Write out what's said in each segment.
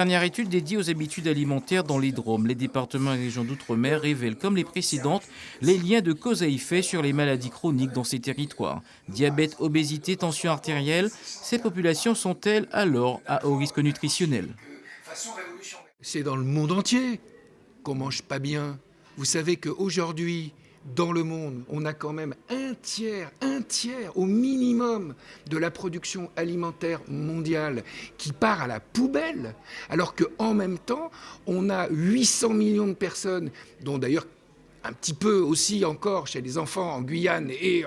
Dernière étude dédiée aux habitudes alimentaires dans les Drômes. Les départements et régions d'outre-mer révèlent, comme les précédentes, les liens de cause à effet sur les maladies chroniques dans ces territoires. Diabète, obésité, tension artérielle, ces populations sont-elles alors à haut risque nutritionnel? C'est dans le monde entier qu'on mange pas bien. Vous savez qu'aujourd'hui, dans le monde, on a quand même un tiers au minimum de la production alimentaire mondiale qui part à la poubelle, alors qu'en même temps, on a 800 millions de personnes, dont d'ailleurs un petit peu aussi encore chez les enfants en Guyane et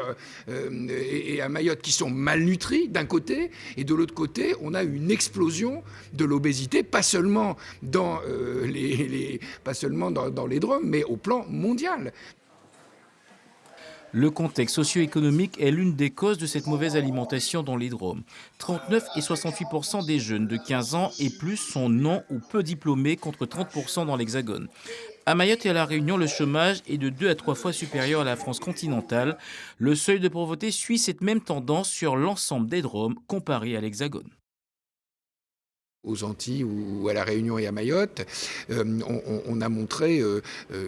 à Mayotte qui sont malnutris d'un côté, et de l'autre côté, on a une explosion de l'obésité, pas seulement dans les Drômes, mais au plan mondial. Le contexte socio-économique est l'une des causes de cette mauvaise alimentation dans les Drômes. 39 et 68% des jeunes de 15 ans et plus sont non ou peu diplômés contre 30% dans l'Hexagone. À Mayotte et à La Réunion, le chômage est de 2 à 3 fois supérieur à la France continentale. Le seuil de pauvreté suit cette même tendance sur l'ensemble des Drômes comparé à l'Hexagone. Aux Antilles ou à La Réunion et à Mayotte, on a montré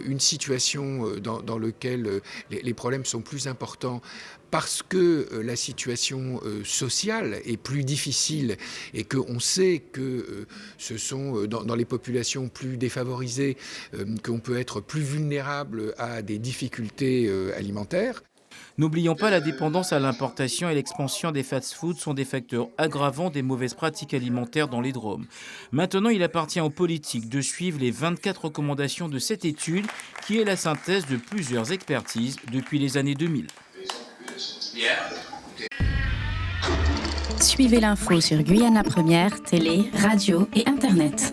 une situation dans laquelle les problèmes sont plus importants parce que la situation sociale est plus difficile et qu'on sait que ce sont dans les populations plus défavorisées qu'on peut être plus vulnérable à des difficultés alimentaires. N'oublions pas la dépendance à l'importation et l'expansion des fast-foods sont des facteurs aggravants des mauvaises pratiques alimentaires dans les Drômes. Maintenant, il appartient aux politiques de suivre les 24 recommandations de cette étude qui est la synthèse de plusieurs expertises depuis les années 2000. Suivez l'info sur Guyana Première, télé, radio et Internet.